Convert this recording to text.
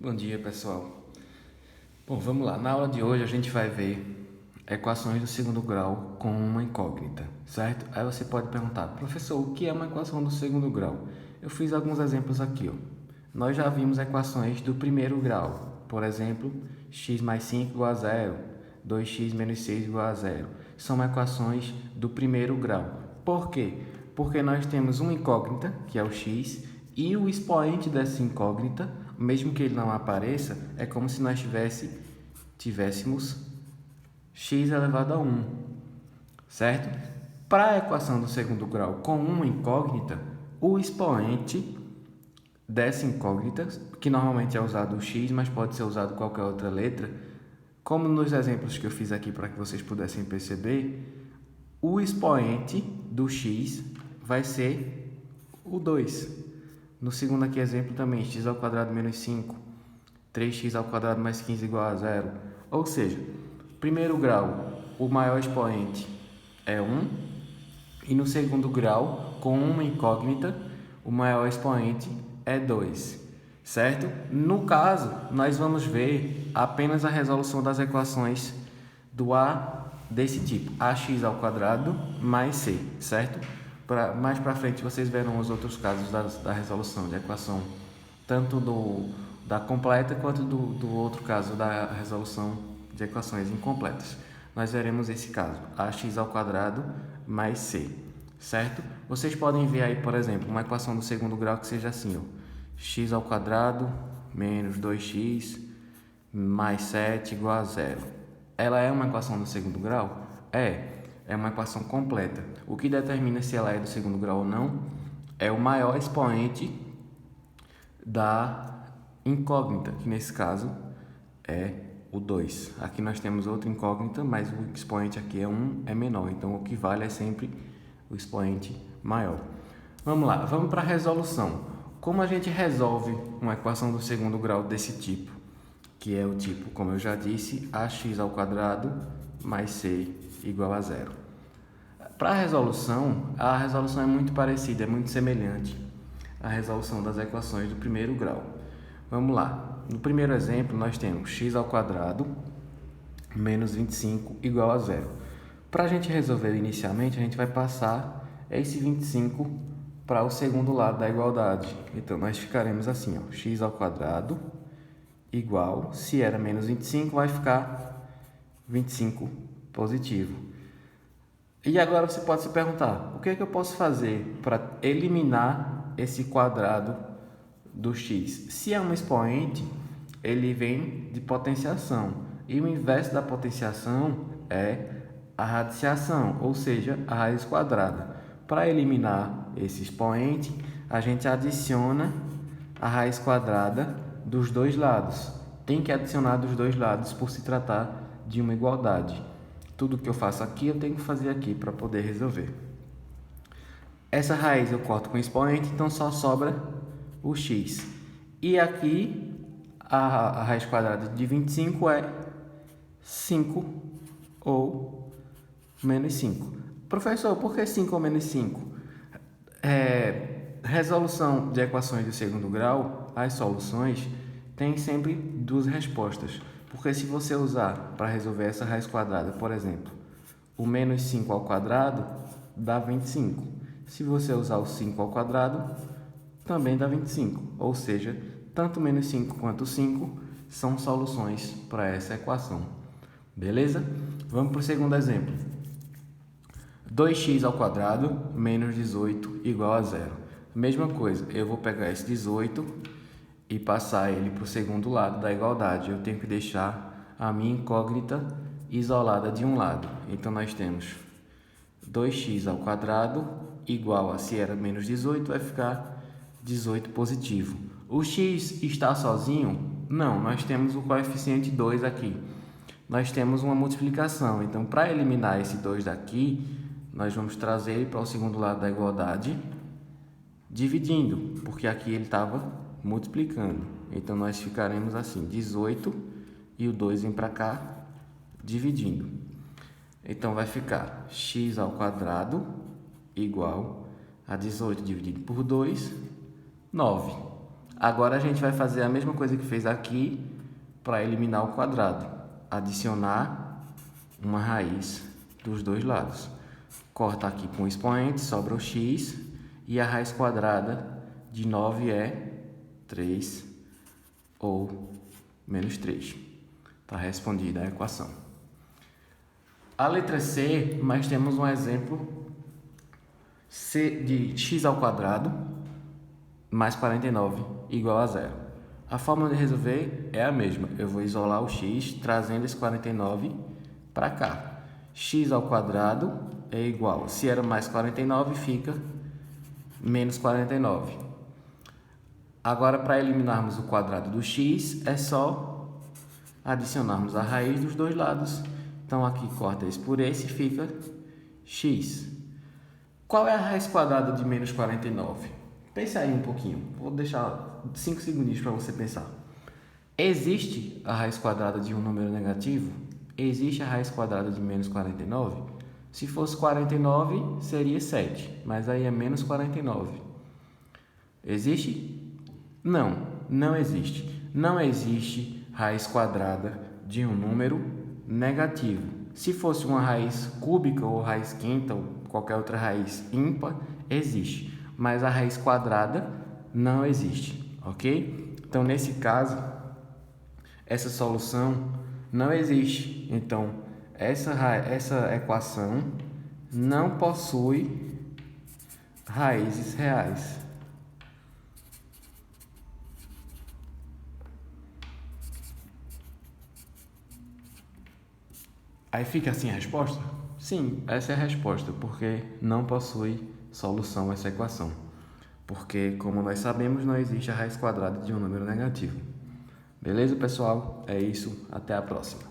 Bom dia, pessoal. Bom, vamos lá. Na aula de hoje a gente vai ver equações do segundo grau com uma incógnita, certo? Aí você pode perguntar, professor, o que é uma equação do segundo grau? Eu fiz alguns exemplos aqui, ó. Nós já vimos equações do primeiro grau, por exemplo, x mais 5 igual a zero, 2x menos 6 igual a zero. São equações do primeiro grau. Por quê? Porque nós temos uma incógnita, que é o x, e o expoente dessa incógnita, mesmo que ele não apareça, é como se nós tivéssemos x elevado a 1, certo? Para a equação do segundo grau com uma incógnita, o expoente dessa incógnita, que normalmente é usado o x, mas pode ser usado qualquer outra letra, como nos exemplos que eu fiz aqui para que vocês pudessem perceber, o expoente do x vai ser o 2. No segundo aqui exemplo também, x ao quadrado menos 5, 3x ao quadrado mais 15 igual a zero. Ou seja, primeiro grau, o maior expoente é 1, e no segundo grau, com uma incógnita, o maior expoente é 2, certo? No caso, nós vamos ver apenas a resolução das equações do A desse tipo, ax ao quadrado mais c, certo? Mais para frente vocês verão os outros casos da resolução de equação, tanto da completa quanto do outro caso da resolução de equações incompletas. Nós veremos esse caso, ax ao quadrado mais c, certo? Vocês podem ver aí, por exemplo, uma equação do segundo grau que seja assim, ó, x ao quadrado menos 2x mais 7 igual a zero. Ela é uma equação do segundo grau? É uma equação completa. O que determina se ela é do segundo grau ou não é o maior expoente da incógnita, que nesse caso é o 2. Aqui nós temos outra incógnita, mas o expoente aqui é 1, é menor. Então, o que vale é sempre o expoente maior. Vamos lá, vamos para a resolução. Como a gente resolve uma equação do segundo grau desse tipo? Que é o tipo, como eu já disse, ax ao quadrado mais c igual a zero. Para a resolução é muito parecida, é muito semelhante à resolução das equações do primeiro grau. Vamos lá. No primeiro exemplo, nós temos x ao quadrado menos 25 igual a zero. Para a gente resolver inicialmente, a gente vai passar esse 25 para o segundo lado da igualdade. Então, nós ficaremos assim, ó, x ao quadrado igual, se era menos 25, vai ficar 25 positivo. E agora você pode se perguntar, o que é que eu posso fazer para eliminar esse quadrado do x? Se é um expoente, ele vem de potenciação. E o inverso da potenciação é a radiciação, ou seja, a raiz quadrada. Para eliminar esse expoente, a gente adiciona a raiz quadrada dos dois lados. Tem que adicionar dos dois lados por se tratar de uma igualdade. Tudo que eu faço aqui, eu tenho que fazer aqui para poder resolver. Essa raiz eu corto com expoente, então só sobra o x. E aqui, a raiz quadrada de 25 é 5 ou menos 5. Professor, por que 5 ou menos 5? Resolução de equações de segundo grau, as soluções têm sempre duas respostas. Porque se você usar para resolver essa raiz quadrada, por exemplo, o menos 5 ao quadrado dá 25. Se você usar o 5 ao quadrado, também dá 25. Ou seja, tanto menos 5 quanto 5 são soluções para essa equação. Beleza? Vamos para o segundo exemplo. 2x ao quadrado menos 18 igual a zero. Mesma coisa, eu vou pegar esse 18 e passar ele para o segundo lado da igualdade. Eu tenho que deixar a minha incógnita isolada de um lado. Então, nós temos 2x ao quadrado igual a, se era menos 18, vai ficar 18 positivo. O x está sozinho? Não, nós temos o coeficiente 2 aqui. Nós temos uma multiplicação. Então, para eliminar esse 2 daqui, nós vamos trazer ele para o segundo lado da igualdade, dividindo, porque aqui ele estava multiplicando. Então, nós ficaremos assim, 18 e o 2 vem para cá, dividindo. Então, vai ficar x ao quadrado igual a 18 dividido por 2, 9. Agora a gente vai fazer a mesma coisa que fez aqui para eliminar o quadrado. Adicionar uma raiz dos dois lados. Corta aqui com o expoente, sobra o x, e a raiz quadrada de 9 é 3 ou menos 3. Está respondida a equação. A letra C, nós temos um exemplo de x ao quadrado mais 49 igual a zero. A fórmula de resolver é a mesma. Eu vou isolar o x trazendo esse 49 para cá. X ao quadrado é igual, se era mais 49, fica menos 49. Agora, para eliminarmos o quadrado do x, é só adicionarmos a raiz dos dois lados. Então, aqui corta esse por esse e fica x. Qual é a raiz quadrada de menos 49? Pense aí um pouquinho. Vou deixar 5 segundinhos para você pensar. Existe a raiz quadrada de um número negativo? Existe a raiz quadrada de menos 49? Se fosse 49, seria 7, mas aí é menos 49. Existe? Não, não existe. Não existe raiz quadrada de um número negativo. Se fosse uma raiz cúbica ou raiz quinta ou qualquer outra raiz ímpar, existe. Mas a raiz quadrada não existe, ok? Então, nesse caso, essa solução não existe. Então, essa equação não possui raízes reais. Aí fica assim a resposta? Sim, essa é a resposta, porque não possui solução essa equação. Porque, como nós sabemos, não existe a raiz quadrada de um número negativo. Beleza, pessoal? É isso. Até a próxima.